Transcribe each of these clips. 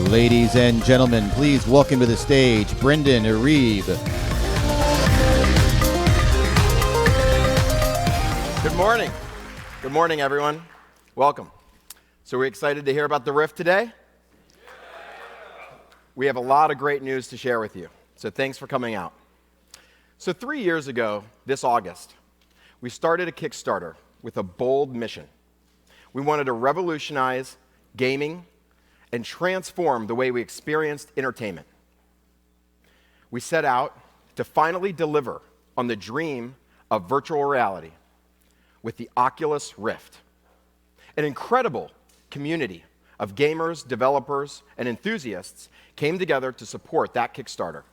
Ladies and gentlemen, please welcome to the stage Brendan Reeb. Good morning. Good morning, everyone. Welcome. So we're excited to hear about the Rift today. We have a lot of great news to share with you. So thanks for coming out. So 3 years ago, this August, we started a Kickstarter with a bold mission. We wanted to revolutionize gaming and transform the way we experienced entertainment. We set out to finally deliver on the dream of virtual reality with the Oculus Rift. An incredible community of gamers, developers, and enthusiasts came together to support that Kickstarter.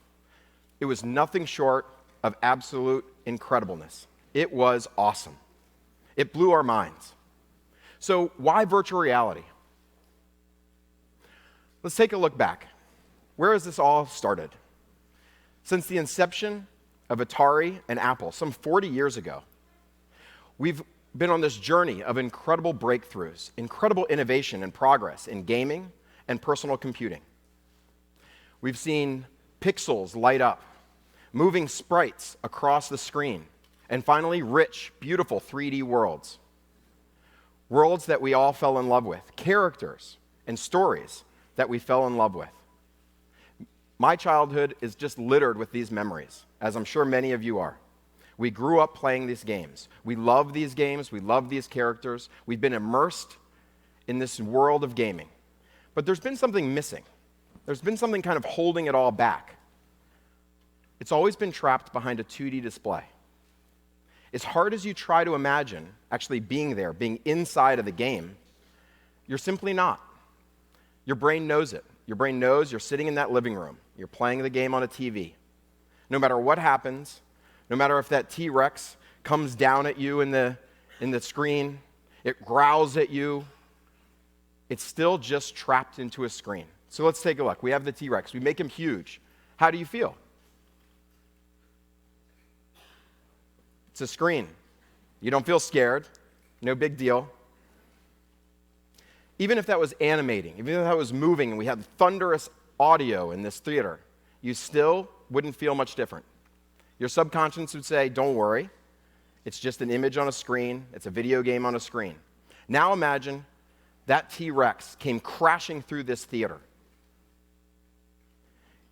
It was nothing short of absolute incredibleness. It was awesome. It blew our minds. So why virtual reality? Let's take a look back. Where has this all started? Since the inception of Atari and Apple some 40 years ago, we've been on this journey of incredible breakthroughs, incredible innovation and progress in gaming and personal computing. We've seen pixels light up, moving sprites across the screen, and finally rich, beautiful 3D worlds. Worlds that we all fell in love with, characters and stories that we fell in love with. My childhood is just littered with these memories, as I'm sure many of you are. We grew up playing these games. We love these games. We love these characters. We've been immersed in this world of gaming. But there's been something missing. There's been something kind of holding it all back. It's always been trapped behind a 2D display. As hard as you try to imagine actually being there, being inside of the game, you're simply not. Your brain knows it. Your brain knows you're sitting in that living room. You're playing the game on a TV. No matter what happens, no matter if that T-Rex comes down at you in the screen, it growls at you, it's still just trapped into a screen. So let's take a look. We have the T-Rex. We make him huge. How do you feel? It's a screen. You don't feel scared. No big deal. Even if that was animating, even if that was moving and we had thunderous audio in this theater, you still wouldn't feel much different. Your subconscious would say, don't worry, it's just an image on a screen, it's a video game on a screen. Now imagine that T-Rex came crashing through this theater,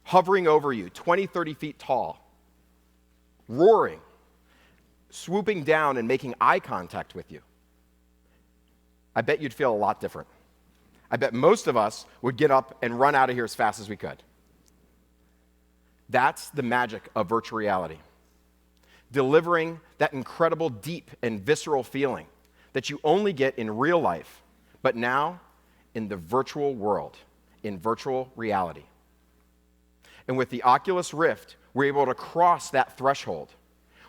hovering over you, 20, 30 feet tall, roaring, swooping down and making eye contact with you. I bet you'd feel a lot different. I bet most of us would get up and run out of here as fast as we could. That's the magic of virtual reality. Delivering that incredible, deep, and visceral feeling that you only get in real life, but now in the virtual world, in virtual reality. And with the Oculus Rift, we're able to cross that threshold.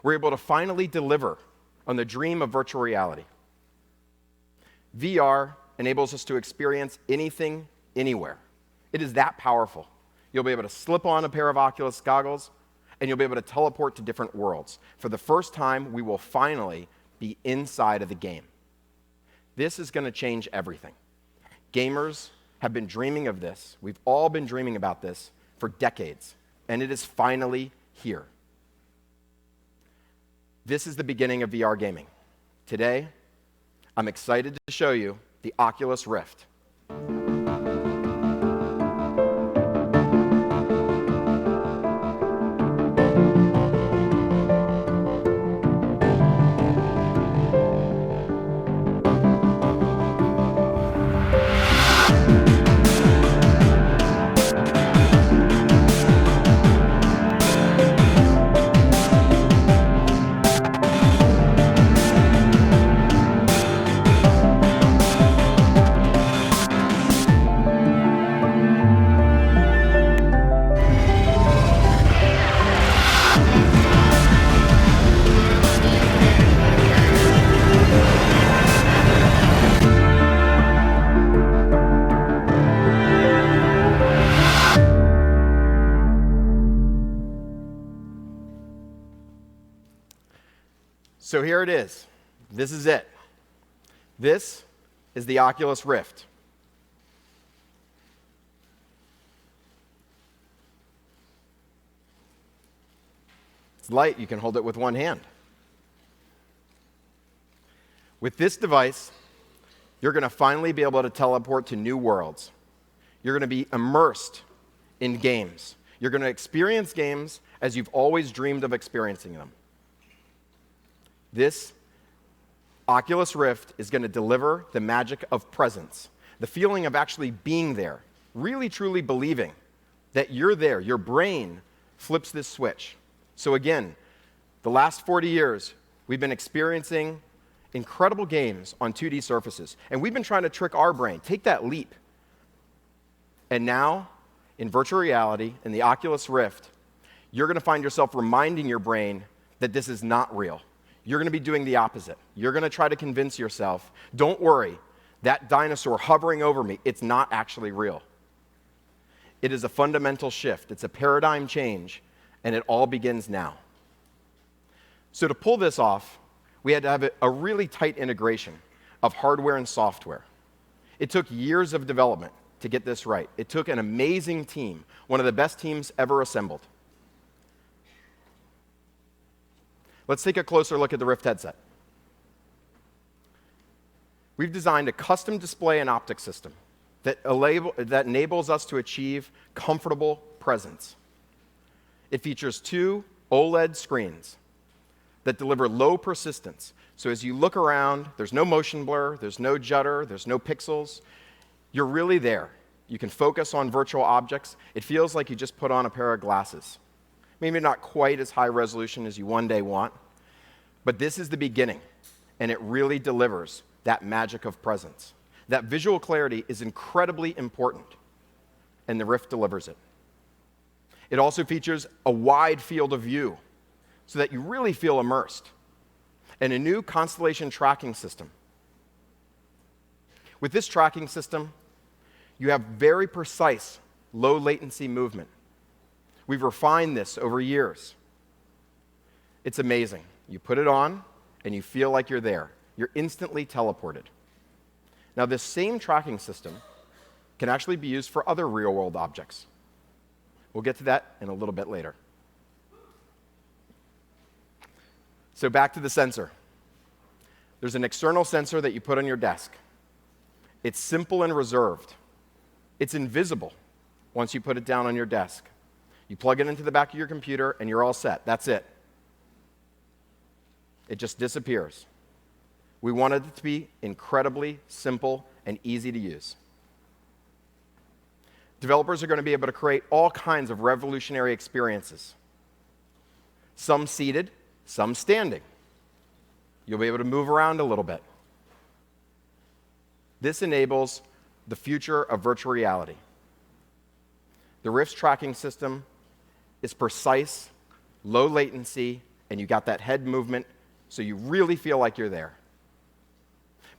We're able to finally deliver on the dream of virtual reality. VR enables us to experience anything, anywhere. It is that powerful. You'll be able to slip on a pair of Oculus goggles, and you'll be able to teleport to different worlds. For the first time, we will finally be inside of the game. This is going to change everything. Gamers have been dreaming of this. We've all been dreaming about this for decades, and it is finally here. This is the beginning of VR gaming. Today, I'm excited to show you the Oculus Rift. So here it is. This is it. This is the Oculus Rift. It's light, you can hold it with one hand. With this device, you're going to finally be able to teleport to new worlds. You're going to be immersed in games. You're going to experience games as you've always dreamed of experiencing them. This Oculus Rift is going to deliver the magic of presence, the feeling of actually being there, really truly believing that you're there. Your brain flips this switch. So again, the last 40 years, we've been experiencing incredible games on 2D surfaces, and we've been trying to trick our brain, take that leap. And now, in virtual reality, in the Oculus Rift, you're going to find yourself reminding your brain that this is not real. You're going to be doing the opposite. You're going to try to convince yourself, don't worry, that dinosaur hovering over me, it's not actually real. It is a fundamental shift. It's a paradigm change, and it all begins now. So to pull this off, we had to have a really tight integration of hardware and software. It took years of development to get this right. It took an amazing team, one of the best teams ever assembled. Let's take a closer look at the Rift headset. We've designed a custom display and optic system that enables us to achieve comfortable presence. It features 2 OLED screens that deliver low persistence. So as you look around, there's no motion blur, there's no judder, there's no pixels. You're really there. You can focus on virtual objects. It feels like you just put on a pair of glasses. Maybe not quite as high resolution as you one day want, but this is the beginning, and it really delivers that magic of presence. That visual clarity is incredibly important, and the Rift delivers it. It also features a wide field of view so that you really feel immersed, and a new constellation tracking system. With this tracking system, you have very precise, low latency movement. We've refined this over years. It's amazing. You put it on, and you feel like you're there. You're instantly teleported. Now, this same tracking system can actually be used for other real-world objects. We'll get to that in a little bit later. So back to the sensor. There's an external sensor that you put on your desk. It's simple and reserved. It's invisible once you put it down on your desk. You plug it into the back of your computer, and you're all set. That's it. It just disappears. We wanted it to be incredibly simple and easy to use. Developers are going to be able to create all kinds of revolutionary experiences. Some seated, some standing. You'll be able to move around a little bit. This enables the future of virtual reality. The Rift's tracking system is precise, low latency, and you got that head movement, so you really feel like you're there.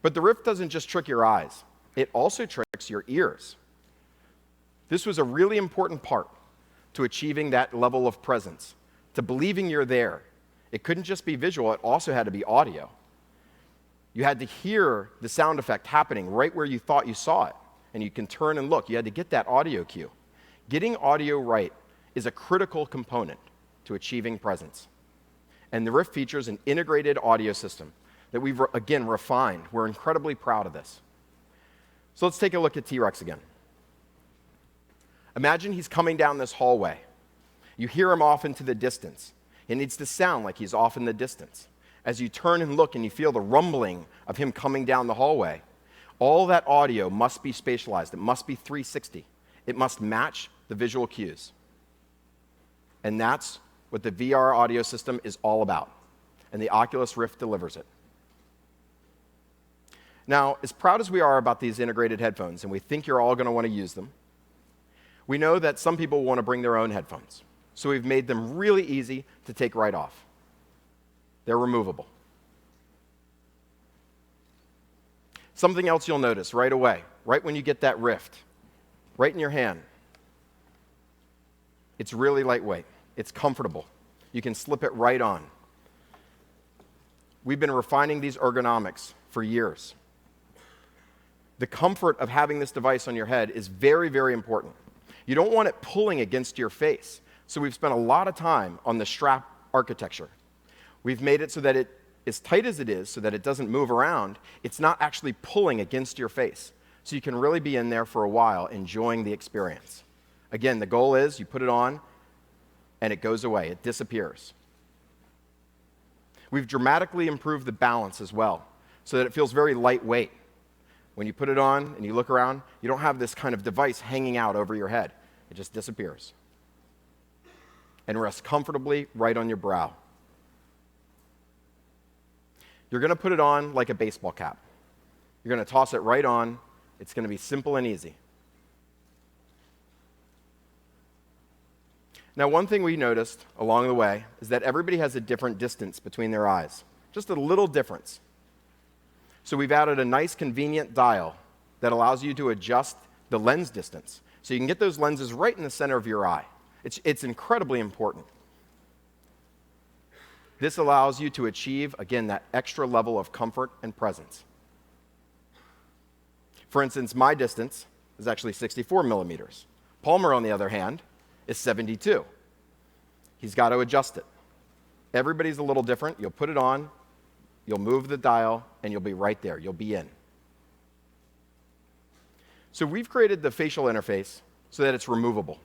But the Rift doesn't just trick your eyes. It also tricks your ears. This was a really important part to achieving that level of presence, to believing you're there. It couldn't just be visual, it also had to be audio. You had to hear the sound effect happening right where you thought you saw it, and you can turn and look. You had to get that audio cue. Getting audio right is a critical component to achieving presence. And the Rift features an integrated audio system that we've, again, refined. We're incredibly proud of this. So let's take a look at T-Rex again. Imagine he's coming down this hallway. You hear him off into the distance. It needs to sound like he's off in the distance. As you turn and look and you feel the rumbling of him coming down the hallway, all that audio must be spatialized. It must be 360. It must match the visual cues. And that's what the VR audio system is all about. And the Oculus Rift delivers it. Now, as proud as we are about these integrated headphones, and we think you're all going to want to use them, we know that some people want to bring their own headphones. So we've made them really easy to take right off. They're removable. Something else you'll notice right away, right when you get that Rift, right in your hand. It's really lightweight. It's comfortable. You can slip it right on. We've been refining these ergonomics for years. The comfort of having this device on your head is very, very important. You don't want it pulling against your face. So we've spent a lot of time on the strap architecture. We've made it so that it, as tight as it is, so that it doesn't move around, it's not actually pulling against your face. So you can really be in there for a while enjoying the experience. Again, the goal is you put it on and it goes away, it disappears. We've dramatically improved the balance as well, so that it feels very lightweight. When you put it on and you look around, you don't have this kind of device hanging out over your head. It just disappears and rests comfortably right on your brow. You're going to put it on like a baseball cap. You're going to toss it right on. It's going to be simple and easy. Now, one thing we noticed along the way is that everybody has a different distance between their eyes, just a little difference. So we've added a nice, convenient dial that allows you to adjust the lens distance, so you can get those lenses right in the center of your eye. It's incredibly important. This allows you to achieve, again, that extra level of comfort and presence. For instance, my distance is actually 64 millimeters. Palmer, on the other hand, is 72. He's got to adjust it. Everybody's a little different. You'll put it on, you'll move the dial, and you'll be right there. You'll be in. So we've created the facial interface so that it's removable,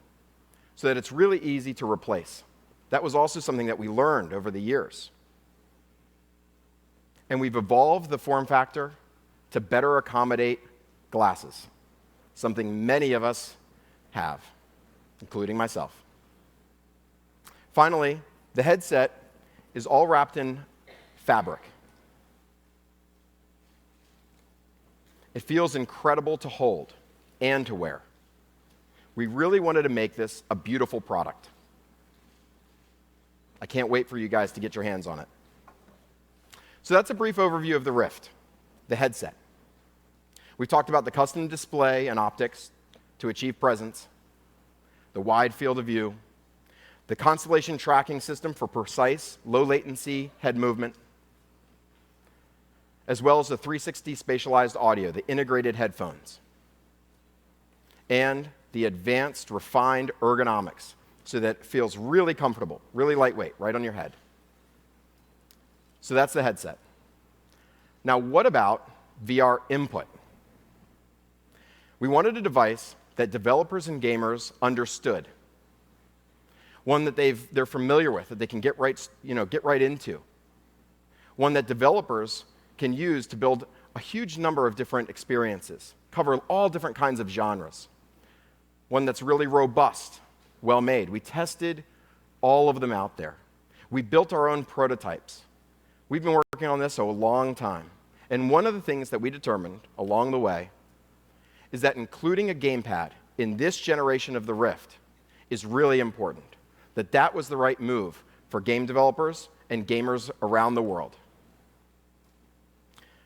so that it's really easy to replace. That was also something that we learned over the years. And we've evolved the form factor to better accommodate glasses, something many of us have, including myself. Finally, the headset is all wrapped in fabric. It feels incredible to hold and to wear. We really wanted to make this a beautiful product. I can't wait for you guys to get your hands on it. So that's a brief overview of the Rift, the headset. We talked about the custom display and optics to achieve presence, the wide field of view, the constellation tracking system for precise, low latency head movement, as well as the 360 spatialized audio, the integrated headphones, and the advanced, refined ergonomics, so that it feels really comfortable, really lightweight, right on your head. So that's the headset. Now, what about VR input? We wanted a device that developers and gamers understood, one that they're familiar with, that they can get right into, one that developers can use to build a huge number of different experiences, cover all different kinds of genres, one that's really robust, well-made. We tested all of them out there. We built our own prototypes. We've been working on this a long time. And one of the things that we determined along the way is that including a gamepad in this generation of the Rift is really important, that was the right move for game developers and gamers around the world.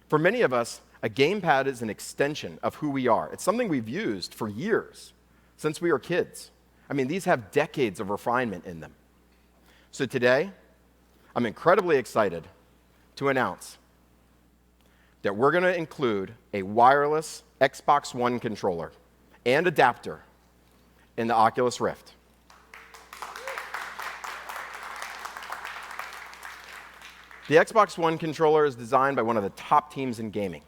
For many of us, a gamepad is an extension of who we are. It's something we've used for years, since we were kids. I mean, these have decades of refinement in them. So today, I'm incredibly excited to announce that we're going to include a wireless Xbox One controller and adapter in the Oculus Rift. The Xbox One controller is designed by one of the top teams in gaming.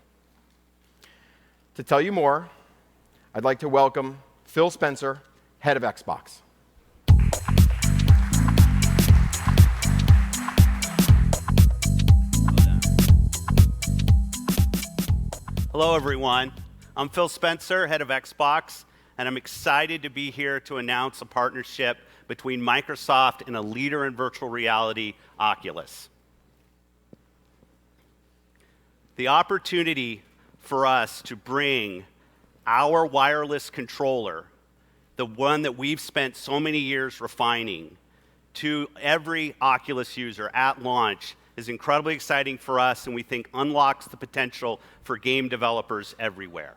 To tell you more, I'd like to welcome Phil Spencer, head of Xbox. Hello, everyone. I'm Phil Spencer, head of Xbox, and I'm excited to be here to announce a partnership between Microsoft and a leader in virtual reality, Oculus. The opportunity for us to bring our wireless controller, the one that we've spent so many years refining, to every Oculus user at launch is incredibly exciting for us, and we think unlocks the potential for game developers everywhere.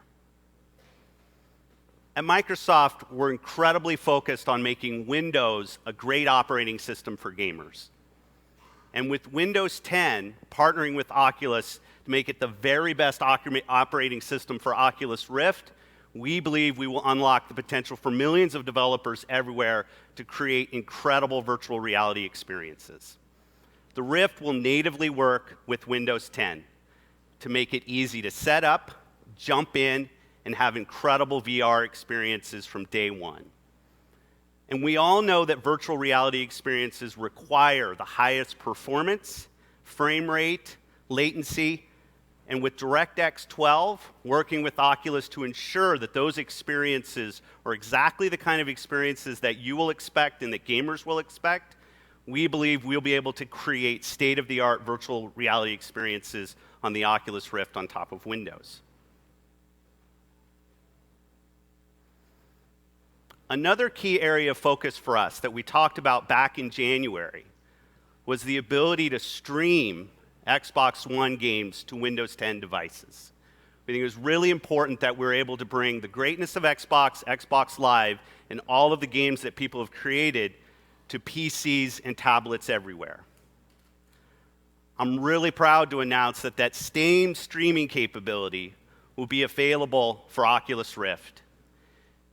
At Microsoft, we're incredibly focused on making Windows a great operating system for gamers. And with Windows 10 partnering with Oculus to make it the very best operating system for Oculus Rift, we believe we will unlock the potential for millions of developers everywhere to create incredible virtual reality experiences. The Rift will natively work with Windows 10 to make it easy to set up, jump in, and have incredible VR experiences from day one. And we all know that virtual reality experiences require the highest performance, frame rate, latency, and with DirectX 12, working with Oculus to ensure that those experiences are exactly the kind of experiences that you will expect and that gamers will expect, we believe we'll be able to create state-of-the-art virtual reality experiences on the Oculus Rift on top of Windows. Another key area of focus for us that we talked about back in January was the ability to stream Xbox One games to Windows 10 devices. We think it was really important that we're able to bring the greatness of Xbox, Xbox Live, and all of the games that people have created to PCs and tablets everywhere. I'm really proud to announce that that same streaming capability will be available for Oculus Rift.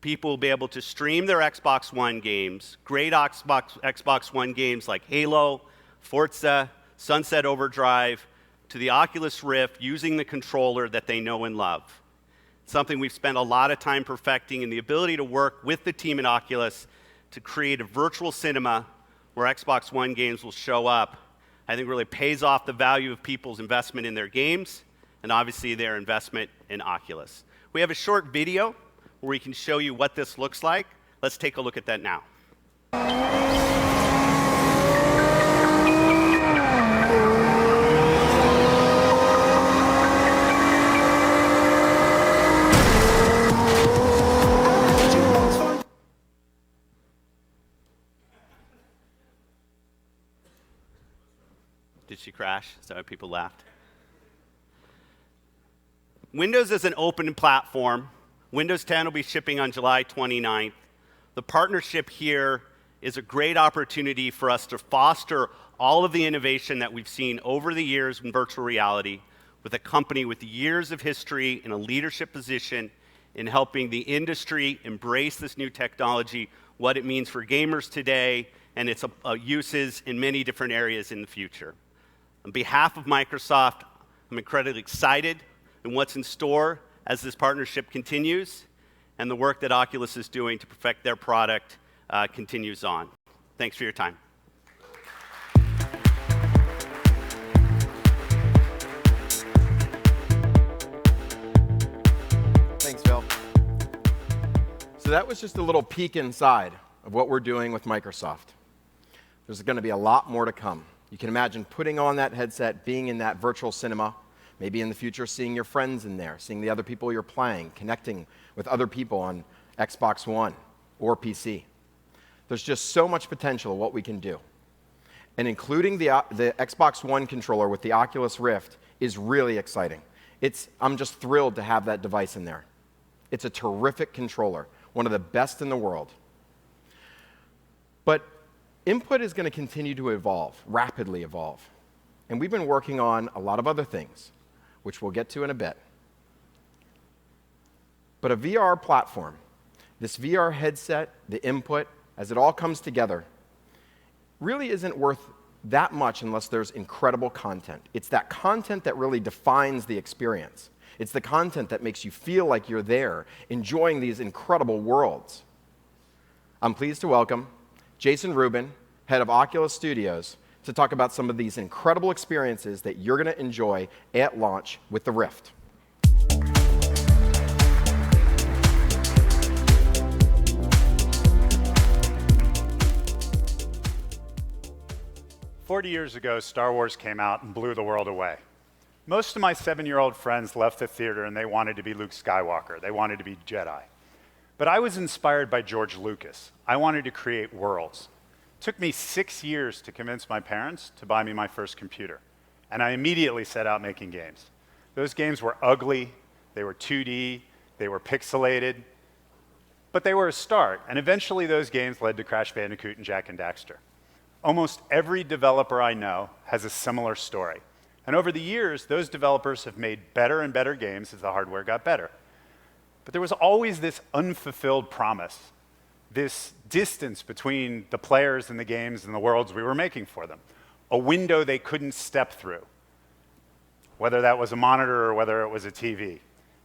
People will be able to stream their Xbox One games, great Xbox One games like Halo, Forza, Sunset Overdrive, to the Oculus Rift using the controller that they know and love. Something we've spent a lot of time perfecting, and the ability to work with the team at Oculus to create a virtual cinema where Xbox One games will show up, I think really pays off the value of people's investment in their games and obviously their investment in Oculus. We have a short video where we can show you what this looks like. Let's take a look at that now. Did she crash? Is that why people laughed? Windows is an open platform. Windows 10 will be shipping on July 29th. The partnership here is a great opportunity for us to foster all of the innovation that we've seen over the years in virtual reality with a company with years of history in a leadership position in helping the industry embrace this new technology, what it means for gamers today, and its uses in many different areas in the future. On behalf of Microsoft, I'm incredibly excited in what's in store as this partnership continues, and the work that Oculus is doing to perfect their product continues on. Thanks for your time. Thanks, Phil. So that was just a little peek inside of what we're doing with Microsoft. There's going to be a lot more to come. You can imagine putting on that headset, being in that virtual cinema, maybe in the future seeing your friends in there, seeing the other people you're playing, connecting with other people on Xbox One or PC. There's just so much potential of what we can do. And including the Xbox One controller with the Oculus Rift is really exciting. I'm just thrilled to have that device in there. It's a terrific controller, one of the best in the world. But input is going to continue to evolve, rapidly evolve. And we've been working on a lot of other things, which we'll get to in a bit. But a VR platform, this VR headset, the input, as it all comes together, really isn't worth that much unless there's incredible content. It's that content that really defines the experience. It's the content that makes you feel like you're there, enjoying these incredible worlds. I'm pleased to welcome Jason Rubin, head of Oculus Studios, to talk about some of these incredible experiences that you're going to enjoy at launch with the Rift. "40 years ago, Star Wars came out and blew the world away. Most of my 7-year-old friends left the theater and they wanted to be Luke Skywalker. They wanted to be Jedi. But I was inspired by George Lucas. I wanted to create worlds. It took me 6 years to convince my parents to buy me my first computer. And I immediately set out making games. Those games were ugly, they were 2D, they were pixelated, but they were a start. And eventually those games led to Crash Bandicoot and Jak and Daxter. Almost every developer I know has a similar story. And over the years, those developers have made better and better games as the hardware got better. But there was always this unfulfilled promise, this distance between the players and the games and the worlds we were making for them. a window they couldn't step through, whether that was a monitor or whether it was a TV.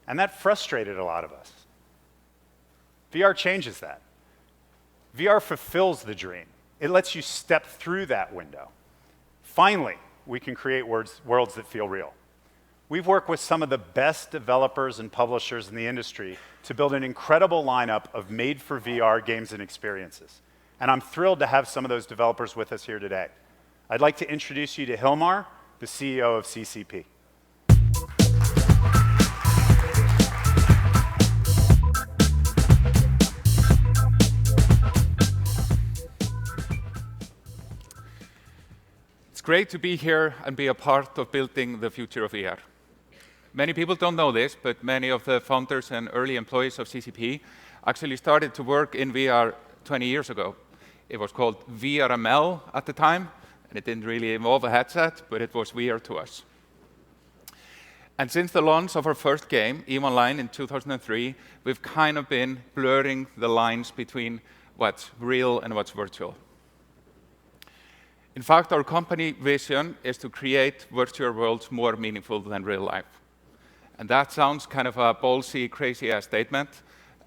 And that frustrated a lot of us. VR changes that. VR fulfills the dream. It lets you step through that window. Finally, we can create worlds that feel real. We've worked with some of the best developers and publishers in the industry to build an incredible lineup of made-for-VR games and experiences. And I'm thrilled to have some of those developers with us here today. I'd like to introduce you to Hilmar, the CEO of CCP. It's great to be here and be a part of building the future of VR. Many people don't know this, but many of the founders and early employees of CCP actually started to work in VR 20 years ago. It was called VRML at the time, and it didn't really involve a headset, but it was VR to us. And since the launch of our first game, EVE Online, in 2003, we've kind of been blurring the lines between what's real and what's virtual. In fact, our company vision is to create virtual worlds more meaningful than real life. And that sounds kind of a ballsy, crazy-ass statement,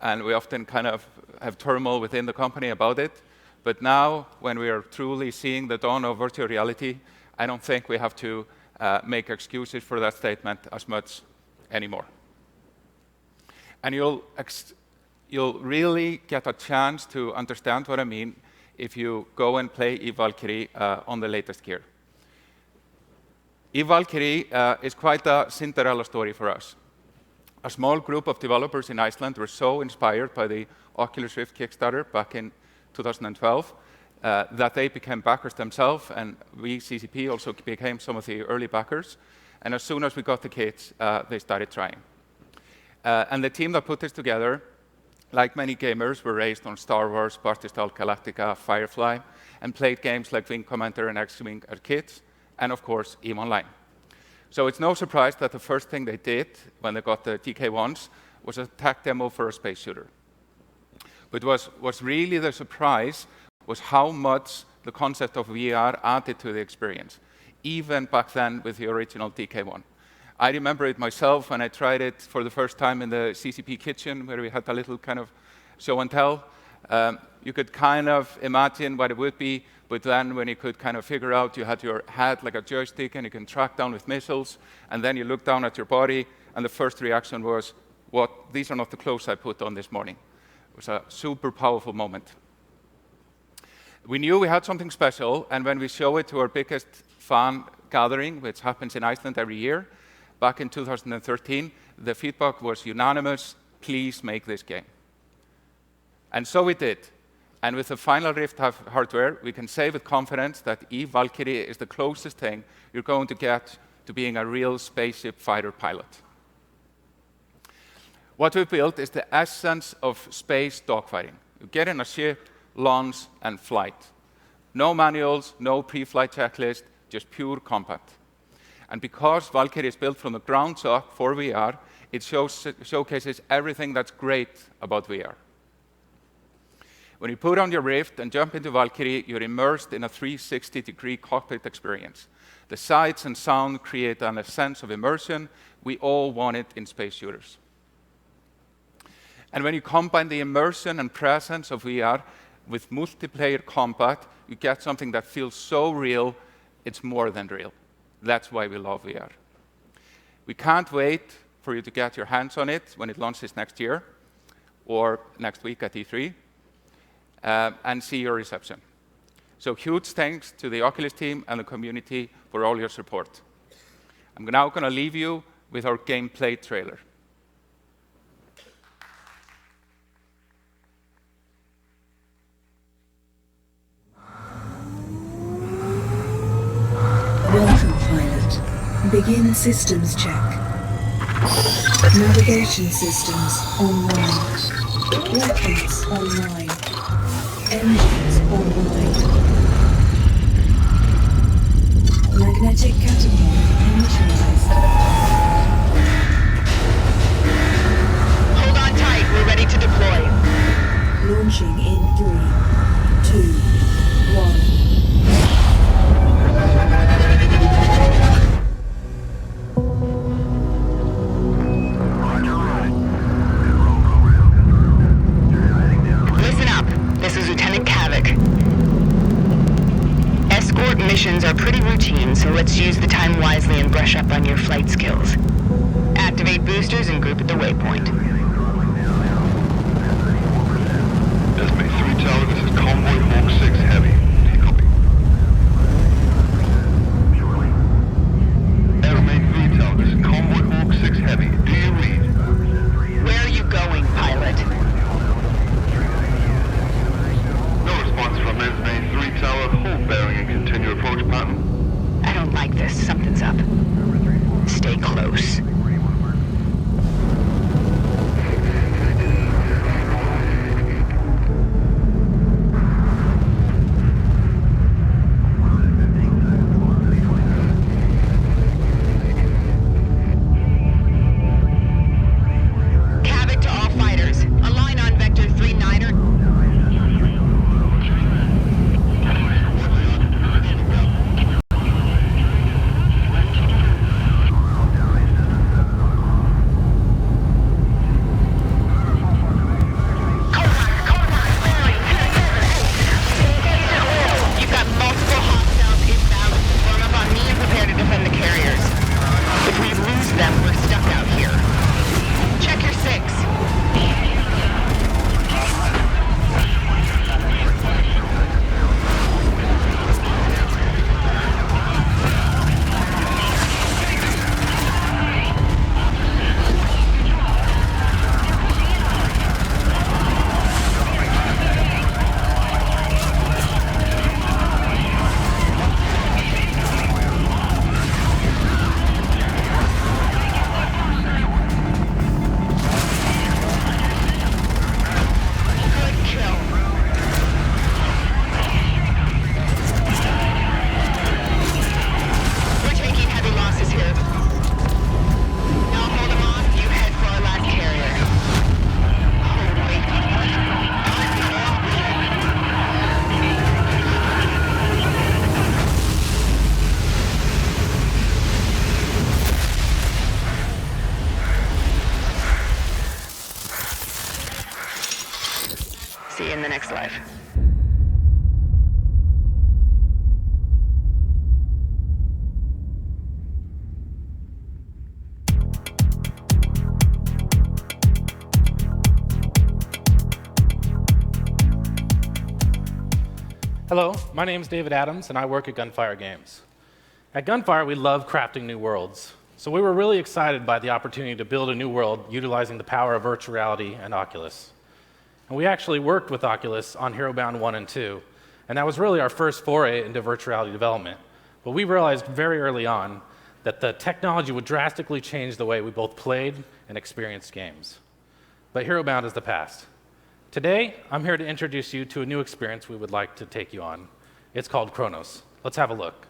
and we often kind of have turmoil within the company about it. But now, when we are truly seeing the dawn of virtual reality, I don't think we have to make excuses for that statement as much anymore. And you'll really get a chance to understand what I mean if you go and play EVE Valkyrie on the latest gear. EVE Valkyrie is quite a Cinderella story for us. A small group of developers in Iceland were so inspired by the Oculus Rift Kickstarter back in 2012 that they became backers themselves, and we, CCP, also became some of the early backers. And as soon as we got the kits, they started trying. And the team that put this together, like many gamers, were raised on Star Wars, Battlestar Galactica, Firefly, and played games like Wing Commander and X-Wing as kids, and of course, EVE Online. So it's no surprise that the first thing they did when they got the DK1s was a tech demo for a space shooter. But what's really the surprise was how much the concept of VR added to the experience, even back then with the original DK1. I remember it myself when I tried it for the first time in the CCP kitchen, where we had a little kind of show and tell. You could kind of imagine what it would be, but then when you could kind of figure out, you had your head like a joystick and you can track down with missiles, and then you look down at your body, and the first reaction was, what? These are not the clothes I put on this morning. It was a super powerful moment. We knew we had something special, and when we show it to our biggest fan gathering, which happens in Iceland every year, back in 2013, the feedback was unanimous: please make this game. And so we did. And with the final Rift hardware, we can say with confidence that EVE Valkyrie is the closest thing you're going to get to being a real spaceship fighter pilot. What we built is the essence of space dogfighting. You get in a ship, launch, and flight. No manuals, no pre-flight checklist, just pure combat. And because Valkyrie is built from the ground up for VR, it showcases everything that's great about VR. When you put on your Rift and jump into Valkyrie, you're immersed in a 360-degree cockpit experience. The sights and sound create a sense of immersion. We all want it in space shooters. And when you combine the immersion and presence of VR with multiplayer combat, you get something that feels so real, it's more than real. That's why we love VR. We can't wait for you to get your hands on it when it launches next year or next week at E3 and see your reception. So huge thanks to the Oculus team and the community for all your support. I'm now going to leave you with our gameplay trailer. Welcome, pilot. Begin systems check. Navigation systems online. Weapons online. Engines online. Magnetic catapult initialized. Hold on tight, we're ready to deploy. Launching in 3, 2, 1. missions are pretty routine, so let's use the time wisely and brush up on your flight skills. Activate boosters and group at the waypoint. Esme 3 Tower, this is Convoy Hawk 6 Heavy. Do you copy? Esme 3 Tower, this is Convoy Hawk 6 Heavy. Do you read? Where are you going, pilot? No response from Esme 3 Tower. Hold bearing and continue approach pattern. I don't like this. Something's up. Stay close. See you in the next life. Hello, my name is David Adams, and I work at Gunfire Games. At Gunfire, we love crafting new worlds, so we were really excited by the opportunity to build a new world utilizing the power of virtual reality and Oculus. And we actually worked with Oculus on HeroBound 1 and 2, and that was really our first foray into virtual reality development. But we realized very early on that the technology would drastically change the way we both played and experienced games. But HeroBound is the past. Today, I'm here to introduce you to a new experience we would like to take you on. It's called Chronos. Let's have a look.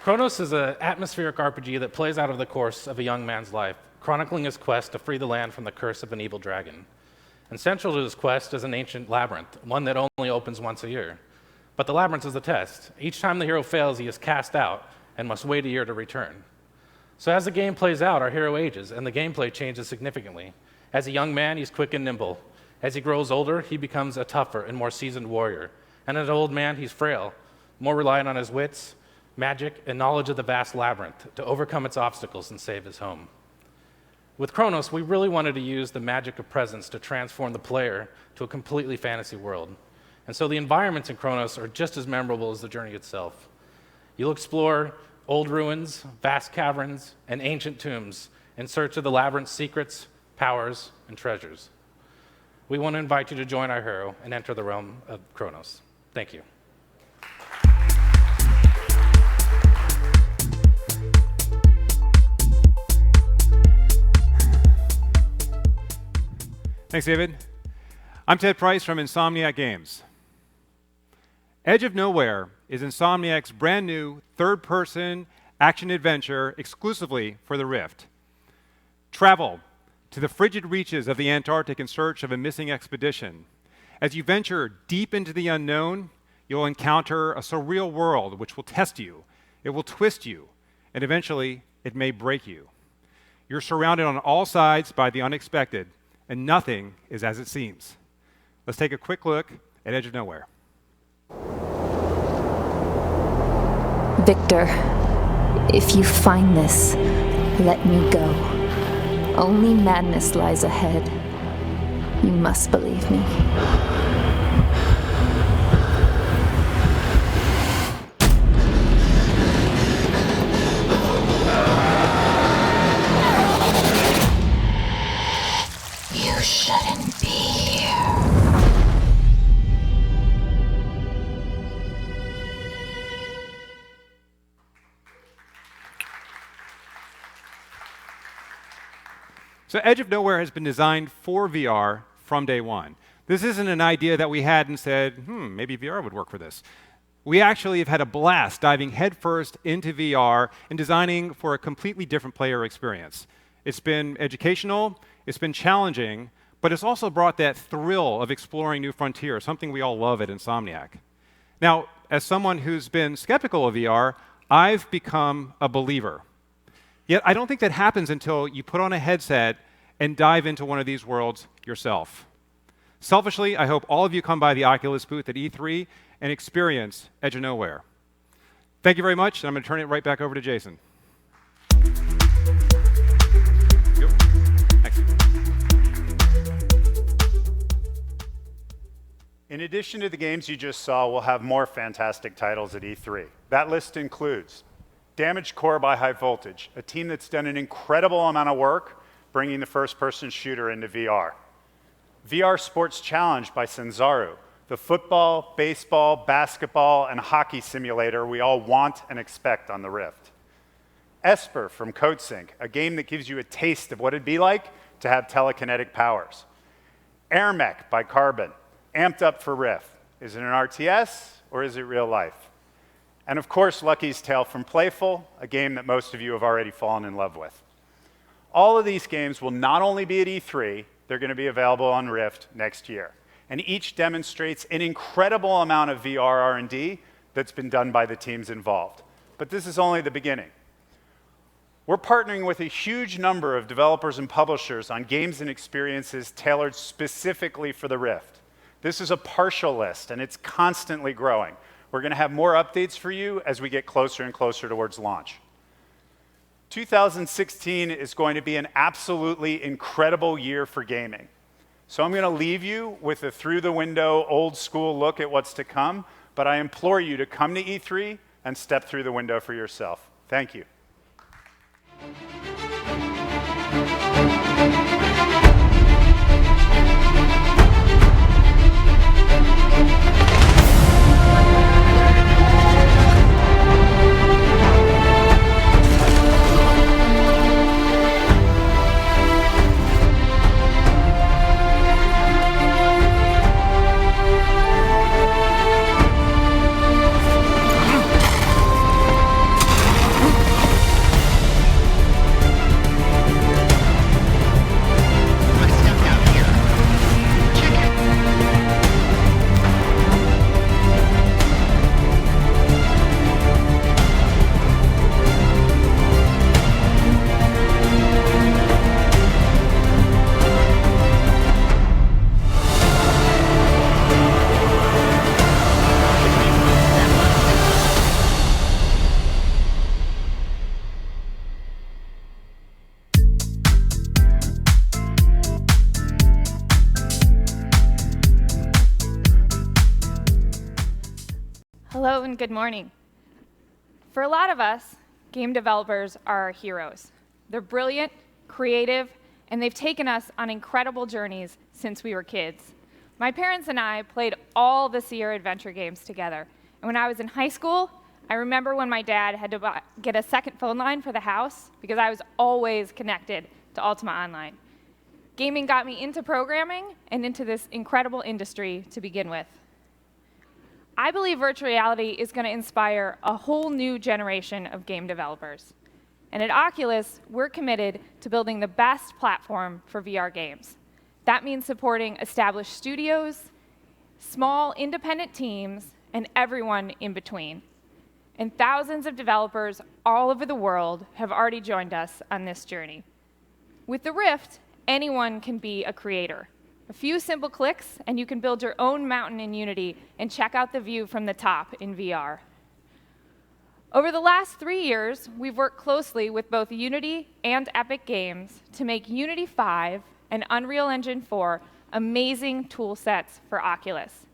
Chronos is an atmospheric RPG that plays out of the course of a young man's life, chronicling his quest to free the land from the curse of an evil dragon. And central to his quest is an ancient labyrinth, one that only opens once a year. But the labyrinth is the test. Each time the hero fails, he is cast out and must wait a year to return. So as the game plays out, our hero ages, and the gameplay changes significantly. As a young man, he's quick and nimble. As he grows older, he becomes a tougher and more seasoned warrior. And as an old man, he's frail, more reliant on his wits, magic, and knowledge of the vast labyrinth to overcome its obstacles and save his home. With Chronos, we really wanted to use the magic of presence to transform the player to a completely fantasy world. And so the environments in Chronos are just as memorable as the journey itself. You'll explore old ruins, vast caverns, and ancient tombs in search of the labyrinth's secrets, powers, and treasures. We want to invite you to join our hero and enter the realm of Chronos. Thank you. Thanks, David. I'm Ted Price from Insomniac Games. Edge of Nowhere is Insomniac's brand new third-person action-adventure exclusively for the Rift. Travel to the frigid reaches of the Antarctic in search of a missing expedition. As you venture deep into the unknown, you'll encounter a surreal world which will test you, it will twist you, and eventually it may break you. You're surrounded on all sides by the unexpected, and nothing is as it seems. Let's take a quick look at Edge of Nowhere. Victor, if you find this, let me go. Only madness lies ahead. You must believe me. You shouldn't be here. So Edge of Nowhere has been designed for VR from day one. This isn't an idea that we had and said, maybe VR would work for this. We actually have had a blast diving headfirst into VR and designing for a completely different player experience. It's been educational, it's been challenging, but it's also brought that thrill of exploring new frontiers, something we all love at Insomniac. Now, as someone who's been skeptical of VR, I've become a believer. Yet I don't think that happens until you put on a headset and dive into one of these worlds yourself. Selfishly, I hope all of you come by the Oculus booth at E3 and experience Edge of Nowhere. Thank you very much, and I'm going to turn it right back over to Jason. Thanks. In addition to the games you just saw, we'll have more fantastic titles at E3. That list includes Damaged Core by High Voltage, a team that's done an incredible amount of work bringing the first-person shooter into VR. VR Sports Challenge by Sanzaru, the football, baseball, basketball, and hockey simulator we all want and expect on the Rift. Esper from CodeSync, a game that gives you a taste of what it'd be like to have telekinetic powers. AirMech by Carbon, amped up for Rift. Is it an RTS or is it real life? And of course, Lucky's Tale from Playful, a game that most of you have already fallen in love with. All of these games will not only be at E3, they're going to be available on Rift next year. And each demonstrates an incredible amount of VR R&D that's been done by the teams involved. But this is only the beginning. We're partnering with a huge number of developers and publishers on games and experiences tailored specifically for the Rift. This is a partial list, and it's constantly growing. We're going to have more updates for you as we get closer and closer towards launch. 2016 is going to be an absolutely incredible year for gaming. So I'm going to leave you with a through-the-window, old-school look at what's to come, but I implore you to come to E3 and step through the window for yourself. Thank you. everyone, good morning. For a lot of us, game developers are our heroes. They're brilliant, creative, and they've taken us on incredible journeys since we were kids. My parents and I played all the Sierra adventure games together. And when I was in high school, I remember when my dad had to get a second phone line for the house because I was always connected to Ultima Online. Gaming got me into programming and into this incredible industry to begin with. I believe virtual reality is going to inspire a whole new generation of game developers. And at Oculus, we're committed to building the best platform for VR games. That means supporting established studios, small independent teams, and everyone in between. And thousands of developers all over the world have already joined us on this journey. With the Rift, anyone can be a creator. A few simple clicks, and you can build your own mountain in Unity and check out the view from the top in VR. Over the last 3 years, we've worked closely with both Unity and Epic Games to make Unity 5 and Unreal Engine 4 amazing tool sets for Oculus.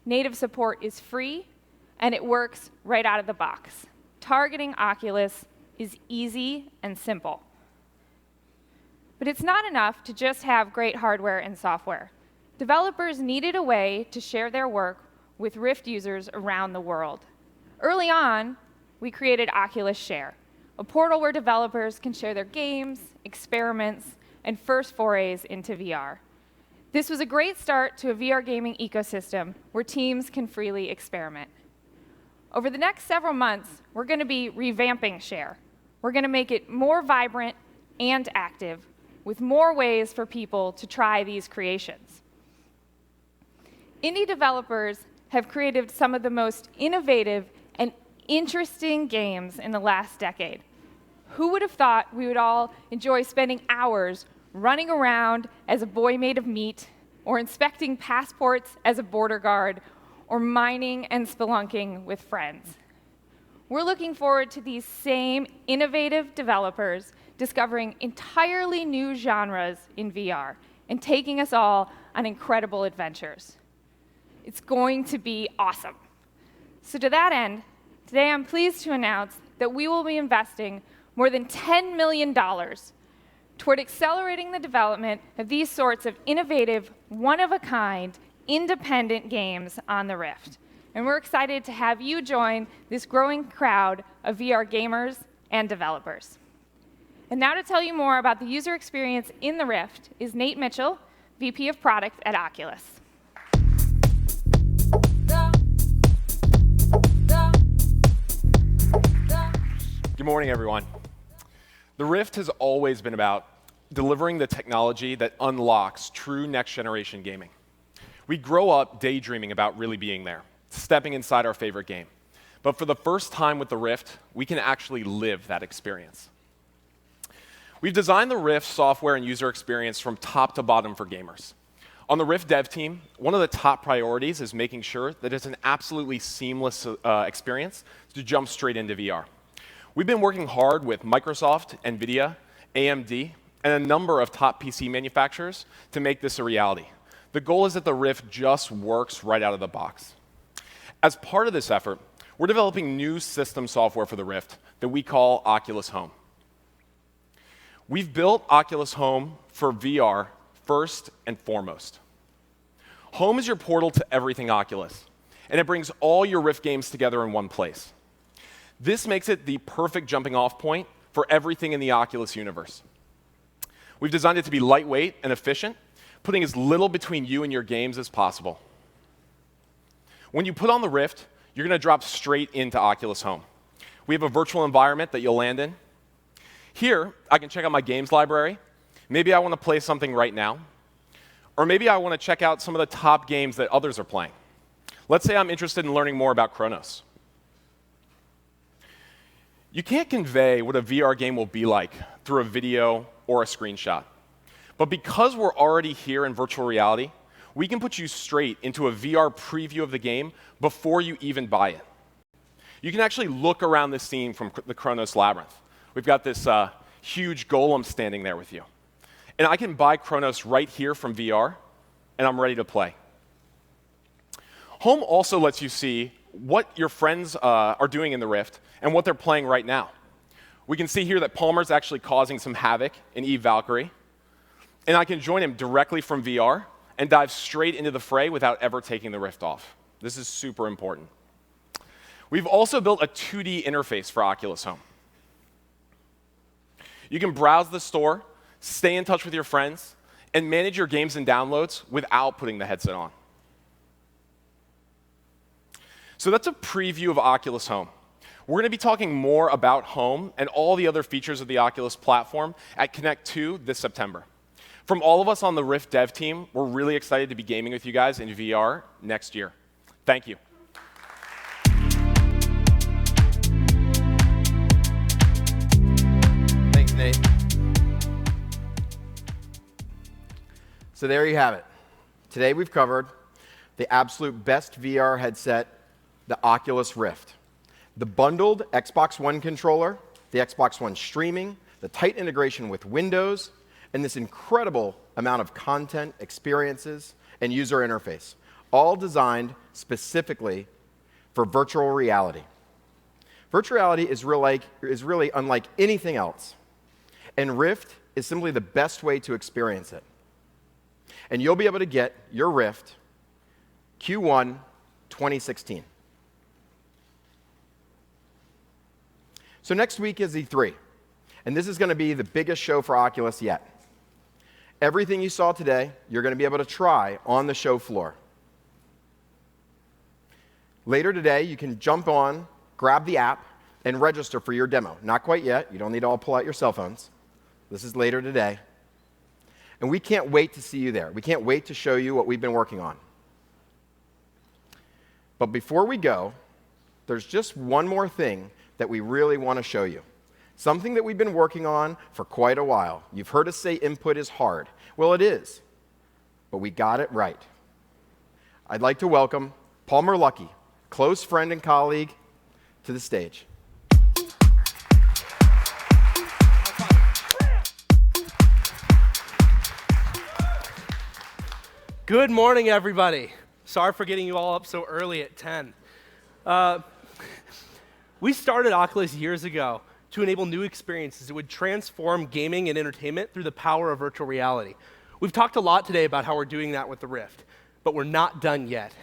Native support is free, and it works right out of the box. Targeting Oculus is easy and simple. But it's not enough to just have great hardware and software. Developers needed a way to share their work with Rift users around the world. Early on, we created Oculus Share, a portal where developers can share their games, experiments, and first forays into VR. This was a great start to a VR gaming ecosystem where teams can freely experiment. Over the next several months, we're going to be revamping Share. We're going to make it more vibrant and active, with more ways for people to try these creations. Indie developers have created some of the most innovative and interesting games in the last decade. Who would have thought we would all enjoy spending hours running around as a boy made of meat, or inspecting passports as a border guard, or mining and spelunking with friends? We're looking forward to these same innovative developers discovering entirely new genres in VR and taking us all on incredible adventures. It's going to be awesome. So to that end, today I'm pleased to announce that we will be investing more than $10 million toward accelerating the development of these sorts of innovative, one-of-a-kind, independent games on the Rift. And we're excited to have you join this growing crowd of VR gamers and developers. And now to tell you more about the user experience in the Rift is Nate Mitchell, VP of Product at Oculus. Good morning, everyone. The Rift has always been about delivering the technology that unlocks true next-generation gaming. We grow up daydreaming about really being there, stepping inside our favorite game. But for the first time with the Rift, we can actually live that experience. We've designed the Rift software and user experience from top to bottom for gamers. On the Rift dev team, one of the top priorities is making sure that it's an absolutely seamless experience to jump straight into VR. We've been working hard with Microsoft, NVIDIA, AMD, and a number of top PC manufacturers to make this a reality. The goal is that the Rift just works right out of the box. As part of this effort, we're developing new system software for the Rift that we call Oculus Home. We've built Oculus Home for VR first and foremost. Home is your portal to everything Oculus, and it brings all your Rift games together in one place. This makes it the perfect jumping off point for everything in the Oculus universe. We've designed it to be lightweight and efficient, putting as little between you and your games as possible. When you put on the Rift, you're going to drop straight into Oculus Home. We have a virtual environment that you'll land in. Here, I can check out my games library. Maybe I want to play something right now. Or maybe I want to check out some of the top games that others are playing. Let's say I'm interested in learning more about Chronos. You can't convey what a VR game will be like through a video or a screenshot. But because we're already here in virtual reality, we can put you straight into a VR preview of the game before you even buy it. You can actually look around the scene from the Chronos Labyrinth. We've got this huge golem standing there with you. And I can buy Chronos right here from VR, and I'm ready to play. Home also lets you see what your friends are doing in the Rift and what they're playing right now. We can see here that Palmer's actually causing some havoc in Eve Valkyrie, and I can join him directly from VR and dive straight into the fray without ever taking the Rift off. This is super important. We've also built a 2D interface for Oculus Home. You can browse the store, stay in touch with your friends, and manage your games and downloads without putting the headset on. So that's a preview of Oculus Home. We're going to be talking more about Home and all the other features of the Oculus platform at Connect 2 this September. From all of us on the Rift dev team, we're really excited to be gaming with you guys in VR next year. Thank you. Thanks, Nate. So there you have it. Today we've covered the absolute best VR headset, the Oculus Rift. The bundled Xbox One controller, the Xbox One streaming, the tight integration with Windows, and this incredible amount of content, experiences, and user interface, all designed specifically for virtual reality. Virtual reality is really unlike anything else, and Rift is simply the best way to experience it. And you'll be able to get your Rift Q1 2016. So next week is E3, and this is going to be the biggest show for Oculus yet. Everything you saw today, you're going to be able to try on the show floor. Later today, you can jump on, grab the app, and register for your demo. Not quite yet. You don't need to all pull out your cell phones. This is later today. And we can't wait to see you there. We can't wait to show you what we've been working on. But before we go, there's just one more thing that we really want to show you. Something that we've been working on for quite a while. You've heard us say input is hard. Well, it is, but we got it right. I'd like to welcome Palmer Luckey, close friend and colleague, to the stage. Good morning, everybody. Sorry for getting you all up so early at 10. We started Oculus years ago to enable new experiences that would transform gaming and entertainment through the power of virtual reality. We've talked a lot today about how we're doing that with the Rift, but we're not done yet.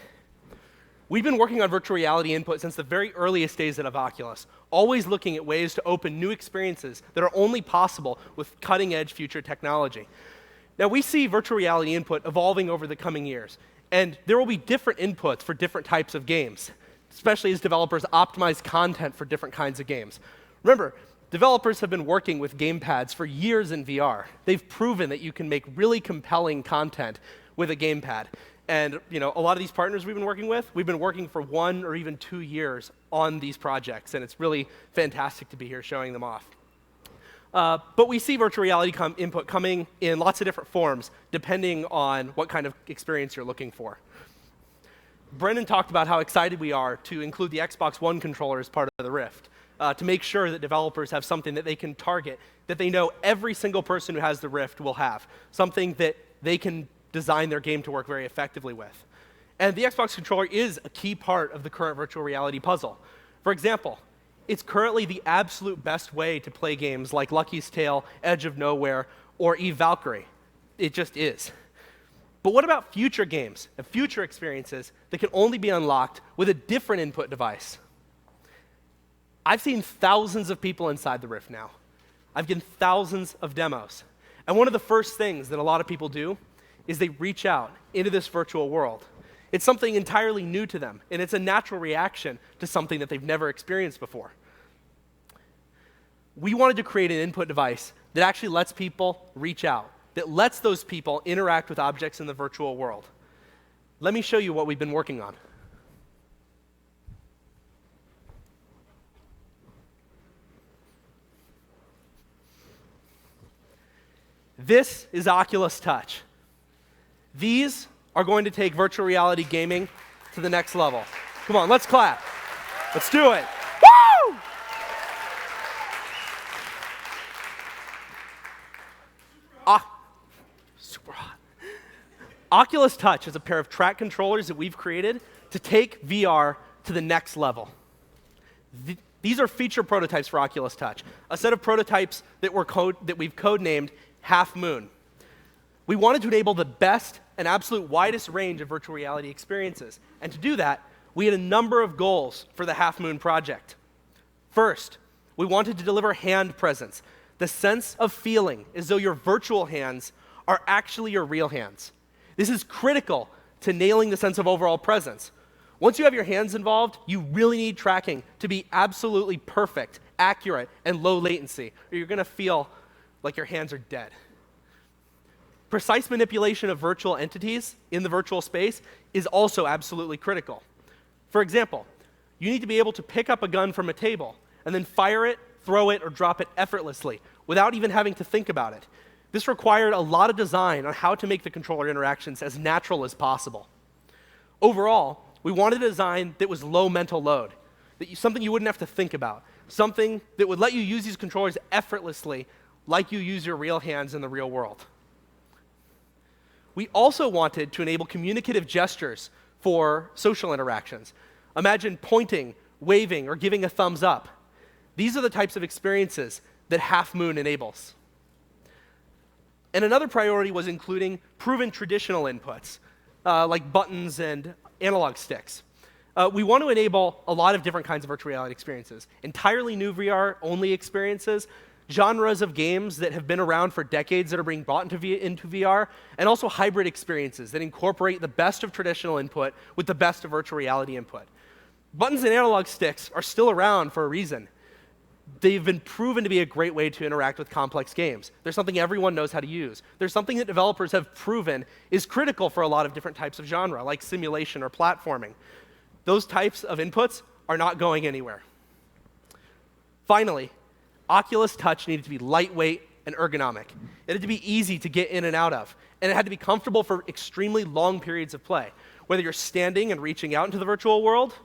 We've been working on virtual reality input since the very earliest days of Oculus, always looking at ways to open new experiences that are only possible with cutting-edge future technology. Now, we see virtual reality input evolving over the coming years, and there will be different inputs for different types of games, especially as developers optimize content for different kinds of games. Remember, developers have been working with gamepads for years in VR. They've proven that you can make really compelling content with a gamepad. And a lot of these partners we've been working for 1 or even 2 years on these projects, and it's really fantastic to be here showing them off. But we see virtual reality input coming in lots of different forms, depending on what kind of experience you're looking for. Brendan talked about how excited we are to include the Xbox One controller as part of the Rift, to make sure that developers have something that they can target, that they know every single person who has the Rift will have, something that they can design their game to work very effectively with. And the Xbox controller is a key part of the current virtual reality puzzle. For example, it's currently the absolute best way to play games like Lucky's Tale, Edge of Nowhere, or Eve Valkyrie. It just is. But what about future games and future experiences that can only be unlocked with a different input device? I've seen thousands of people inside the Rift now. I've given thousands of demos. And one of the first things that a lot of people do is they reach out into this virtual world. It's something entirely new to them, and it's a natural reaction to something that they've never experienced before. We wanted to create an input device that actually lets people reach out, that lets those people interact with objects in the virtual world. Let me show you what we've been working on. This is Oculus Touch. These are going to take virtual reality gaming to the next level. Come on, let's clap. Let's do it. Woo! Super hot. Oculus Touch is a pair of track controllers that we've created to take VR to the next level. These are feature prototypes for Oculus Touch, a set of prototypes that we've codenamed Half Moon. We wanted to enable the best and absolute widest range of virtual reality experiences. And to do that, we had a number of goals for the Half Moon project. First, we wanted to deliver hand presence, the sense of feeling as though your virtual hands are actually your real hands. This is critical to nailing the sense of overall presence. Once you have your hands involved, you really need tracking to be absolutely perfect, accurate, and low latency, or you're going to feel like your hands are dead. Precise manipulation of virtual entities in the virtual space is also absolutely critical. For example, you need to be able to pick up a gun from a table and then fire it, throw it, or drop it effortlessly without even having to think about it. This required a lot of design on how to make the controller interactions as natural as possible. Overall, we wanted a design that was low mental load, something you wouldn't have to think about, something that would let you use these controllers effortlessly like you use your real hands in the real world. We also wanted to enable communicative gestures for social interactions. Imagine pointing, waving, or giving a thumbs up. These are the types of experiences that Half Moon enables. And another priority was including proven traditional inputs, like buttons and analog sticks. We want to enable a lot of different kinds of virtual reality experiences, entirely new VR-only experiences, genres of games that have been around for decades that are being brought into VR, and also hybrid experiences that incorporate the best of traditional input with the best of virtual reality input. Buttons and analog sticks are still around for a reason. They've been proven to be a great way to interact with complex games. There's something everyone knows how to use. There's something that developers have proven is critical for a lot of different types of genre, like simulation or platforming. Those types of inputs are not going anywhere. Finally, Oculus Touch needed to be lightweight and ergonomic. It had to be easy to get in and out of, and it had to be comfortable for extremely long periods of play, whether you're standing and reaching out into the virtual world,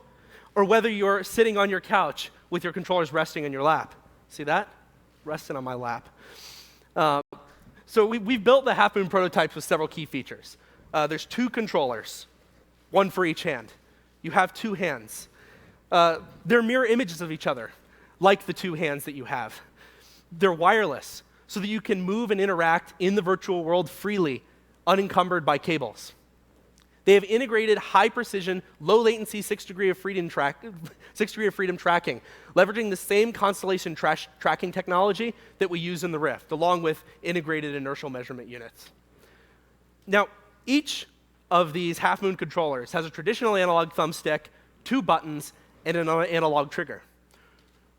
or whether you're sitting on your couch with your controllers resting in your lap. See that? Resting on my lap. So we've built the Half Moon prototypes with several key features. There's 2 controllers, 1 for each hand. You have 2 hands. They're mirror images of each other, like the 2 hands that you have. They're wireless, so that you can move and interact in the virtual world freely, unencumbered by cables. They have integrated high-precision, low-latency 6 degree of freedom tracking, leveraging the same constellation tracking technology that we use in the Rift, along with integrated inertial measurement units. Now, each of these Half Moon controllers has a traditional analog thumbstick, 2 buttons, and an analog trigger.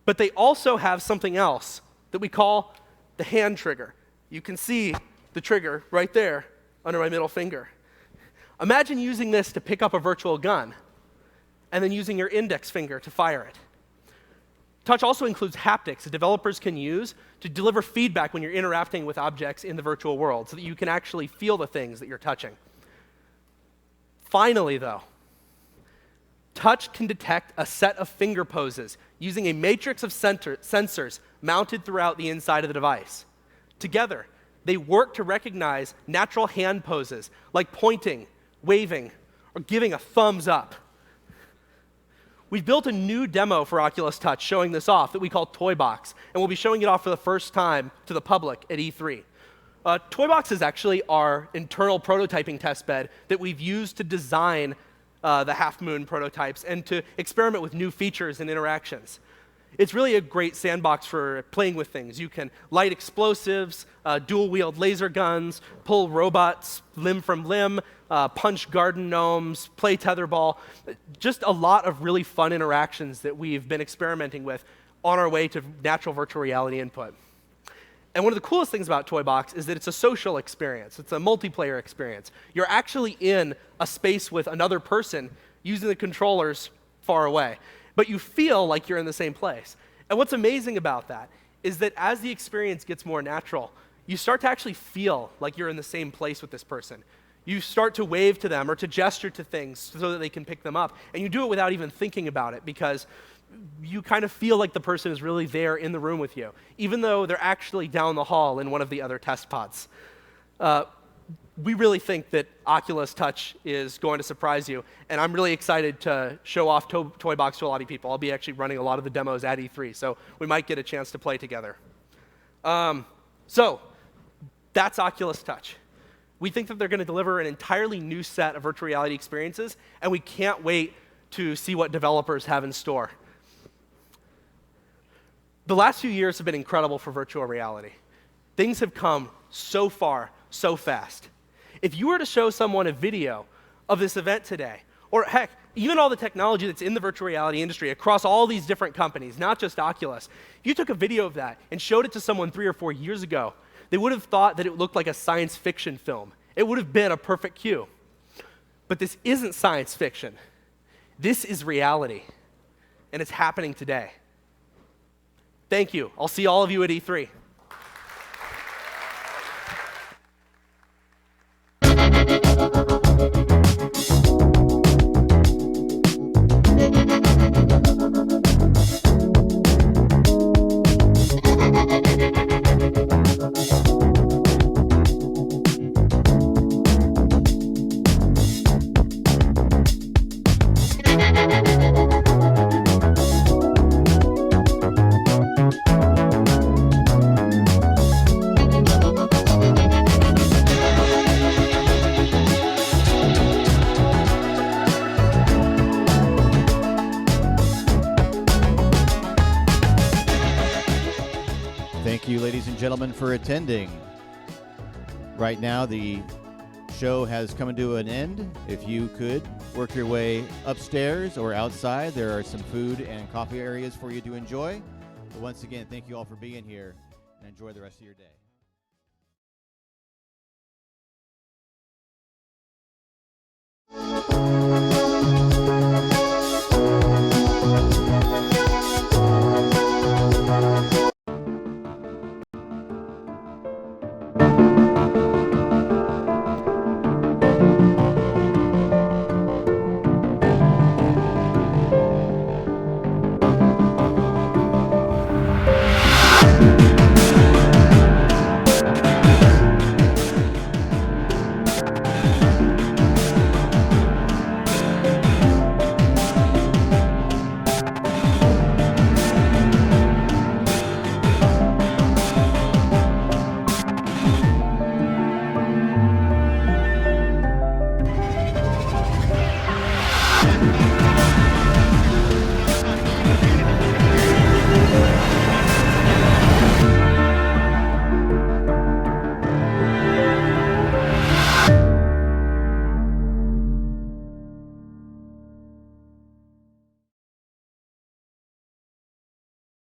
But they also have something else that we call the hand trigger. You can see the trigger right there under my middle finger. Imagine using this to pick up a virtual gun, and then using your index finger to fire it. Touch also includes haptics that developers can use to deliver feedback when you're interacting with objects in the virtual world, so that you can actually feel the things that you're touching. Finally, though, Touch can detect a set of finger poses using a matrix of sensors mounted throughout the inside of the device. Together, they work to recognize natural hand poses like pointing, waving, or giving a thumbs up. We built a new demo for Oculus Touch showing this off that we call Toybox, and we'll be showing it off for the first time to the public at E3. Toybox is actually our internal prototyping testbed that we've used to design the Half Moon prototypes and to experiment with new features and interactions. It's really a great sandbox for playing with things. You can light explosives, dual-wield laser guns, pull robots limb from limb, punch garden gnomes, play tetherball. Just a lot of really fun interactions that we've been experimenting with on our way to natural virtual reality input. And one of the coolest things about Toybox is that it's a social experience. It's a multiplayer experience. You're actually in a space with another person using the controllers far away, but you feel like you're in the same place. And what's amazing about that is that as the experience gets more natural, you start to actually feel like you're in the same place with this person. You start to wave to them or to gesture to things so that they can pick them up. And you do it without even thinking about it because you kind of feel like the person is really there in the room with you, even though they're actually down the hall in one of the other test pods. we really think that Oculus Touch is going to surprise you, and I'm really excited to show off Toybox to a lot of people. I'll be actually running a lot of the demos at E3, so we might get a chance to play together. So that's Oculus Touch. We think that they're going to deliver an entirely new set of virtual reality experiences, and we can't wait to see what developers have in store. The last few years have been incredible for virtual reality. Things have come so far, so fast. If you were to show someone a video of this event today, or heck, even all the technology that's in the virtual reality industry across all these different companies, not just Oculus, if you took a video of that and showed it to someone 3 or 4 years ago, they would have thought that it looked like a science fiction film. It would have been a perfect cue. But this isn't science fiction. This is reality, and it's happening today. Thank you. I'll see all of you at E3. Thank you, ladies and gentlemen, for attending. Right now, the show has come to an end. If you could work your way upstairs or outside, there are some food and coffee areas for you to enjoy. But once again, thank you all for being here, and enjoy the rest of your day.